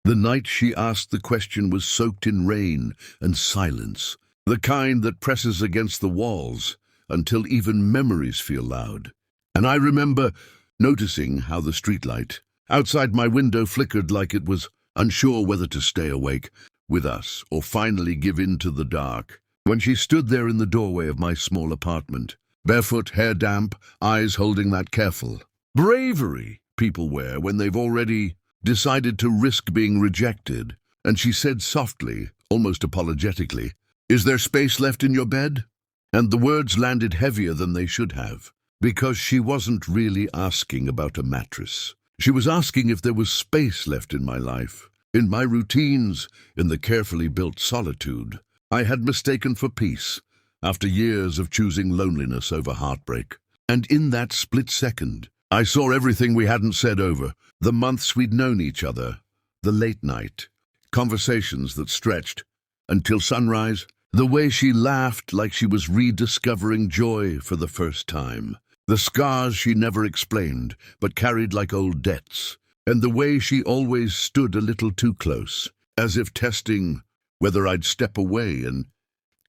The night she asked the question was soaked in rain and silence, the kind that presses against the walls until even memories feel loud. And I remember noticing how the streetlight outside my window flickered like it was unsure whether to stay awake with us or finally give in to the dark. When she stood there in the doorway of my small apartment, barefoot, hair damp, eyes holding that careful bravery people wear when they've already decided to risk being rejected, and she said softly, almost apologetically, "Is there space left in your bed?" And the words landed heavier than they should have, because she wasn't really asking about a mattress. She was asking if there was space left in my life, in my routines, in the carefully built solitude I had mistaken for peace after years of choosing loneliness over heartbreak. And in that split second, I saw everything we hadn't said over, the months we'd known each other, the late night, conversations that stretched until sunrise, the way she laughed like she was rediscovering joy for the first time, the scars she never explained but carried like old debts, and the way she always stood a little too close, as if testing whether I'd step away, and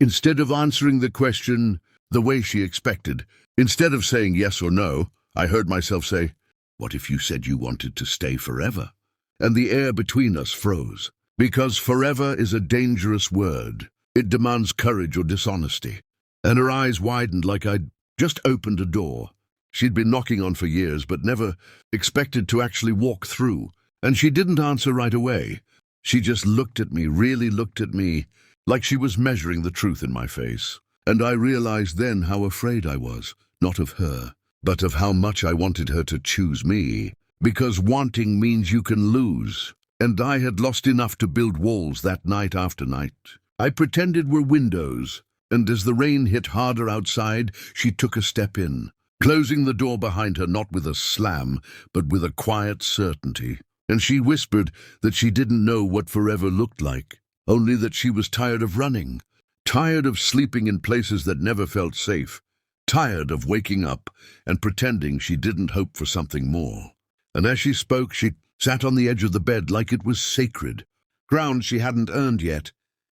instead of answering the question the way she expected, instead of saying yes or no, I heard myself say, "What if you said you wanted to stay forever?" And the air between us froze, because forever is a dangerous word. It demands courage or dishonesty. And her eyes widened like I'd just opened a door she'd been knocking on for years but never expected to actually walk through. And she didn't answer right away. She just looked at me, really looked at me, like she was measuring the truth in my face. And I realized then how afraid I was, not of her, but of how much I wanted her to choose me. Because wanting means you can lose. And I had lost enough to build walls that night after night. I pretended were windows, and as the rain hit harder outside, she took a step in, closing the door behind her not with a slam, but with a quiet certainty. And she whispered that she didn't know what forever looked like, only that she was tired of running, tired of sleeping in places that never felt safe, tired of waking up and pretending she didn't hope for something more. And as she spoke, she sat on the edge of the bed like it was sacred, ground she hadn't earned yet.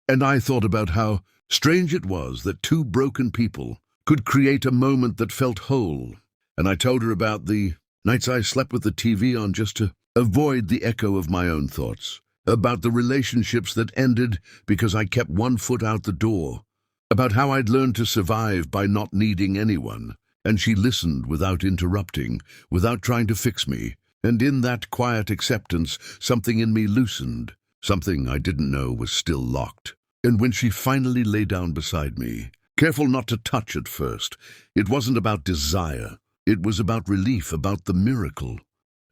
And I thought about how strange it was that two broken people could create a moment that felt whole. And I told her about the nights I slept with the TV on just to avoid the echo of my own thoughts, about the relationships that ended because I kept one foot out the door, about how I'd learned to survive by not needing anyone. And she listened without interrupting, without trying to fix me. And in that quiet acceptance, something in me loosened, something I didn't know was still locked. And when she finally lay down beside me, careful not to touch at first, it wasn't about desire. It was about relief, about the miracle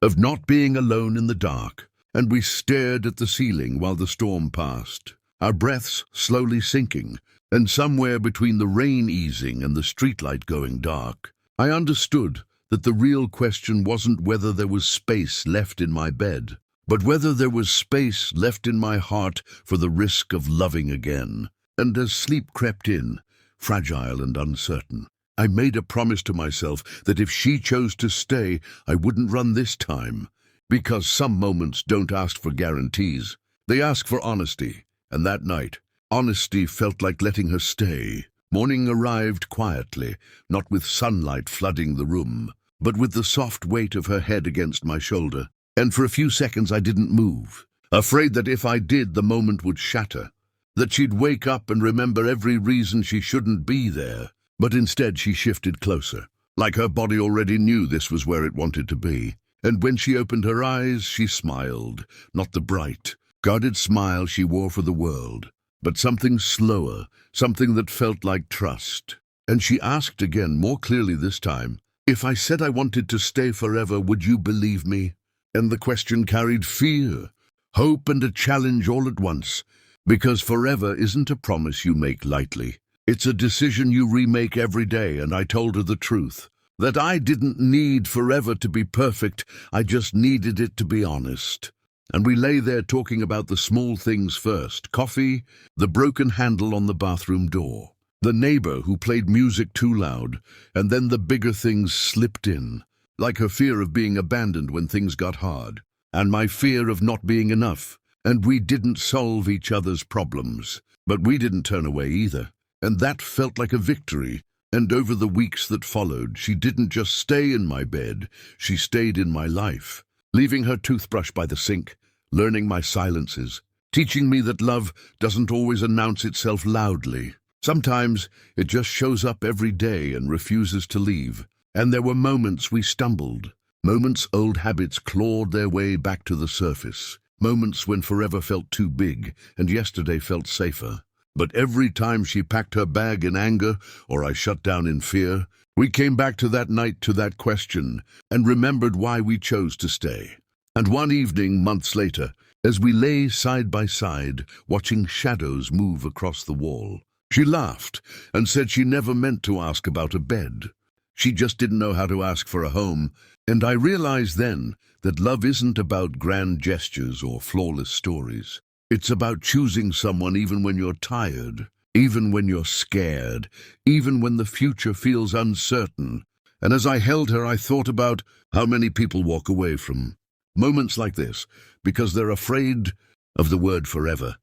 of not being alone in the dark. And we stared at the ceiling while the storm passed, our breaths slowly sinking, and somewhere between the rain easing and the streetlight going dark, I understood that the real question wasn't whether there was space left in my bed, but whether there was space left in my heart for the risk of loving again. And as sleep crept in, fragile and uncertain, I made a promise to myself that if she chose to stay, I wouldn't run this time, because some moments don't ask for guarantees. They ask for honesty, and that night, honesty felt like letting her stay. Morning arrived quietly, not with sunlight flooding the room, but with the soft weight of her head against my shoulder. And for a few seconds I didn't move, afraid that if I did, the moment would shatter, that she'd wake up and remember every reason she shouldn't be there. But instead she shifted closer, like her body already knew this was where it wanted to be. And when she opened her eyes, she smiled, not the bright, guarded smile she wore for the world, but something slower, something that felt like trust. And she asked again, more clearly this time, "If I said I wanted to stay forever, would you believe me?" And the question carried fear, hope, and a challenge all at once, because forever isn't a promise you make lightly. It's a decision you remake every day. And I told her the truth, that I didn't need forever to be perfect, I just needed it to be honest. And we lay there talking about the small things first: coffee, the broken handle on the bathroom door, the neighbor who played music too loud, and then the bigger things slipped in, like her fear of being abandoned when things got hard, and my fear of not being enough, and we didn't solve each other's problems. But we didn't turn away either, and that felt like a victory. And over the weeks that followed, she didn't just stay in my bed, she stayed in my life, leaving her toothbrush by the sink, learning my silences, teaching me that love doesn't always announce itself loudly. Sometimes it just shows up every day and refuses to leave. And there were moments we stumbled, moments old habits clawed their way back to the surface, moments when forever felt too big and yesterday felt safer. But every time she packed her bag in anger or I shut down in fear, we came back to that night, to that question, and remembered why we chose to stay. And one evening, months later, as we lay side by side, watching shadows move across the wall, she laughed and said she never meant to ask about a bed. She just didn't know how to ask for a home. And I realized then that love isn't about grand gestures or flawless stories. It's about choosing someone even when you're tired, even when you're scared, even when the future feels uncertain. And as I held her, I thought about how many people walk away from moments like this because they're afraid of the word forever.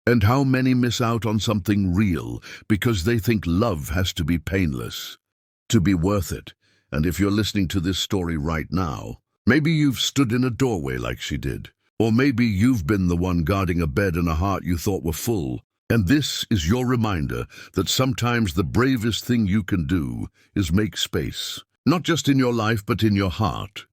And how many miss out on something real because they think love has to be painless, to be worth it. And if you're listening to this story right now, maybe you've stood in a doorway like she did. Or maybe you've been the one guarding a bed and a heart you thought were full. And this is your reminder that sometimes the bravest thing you can do is make space. Not just in your life, but in your heart.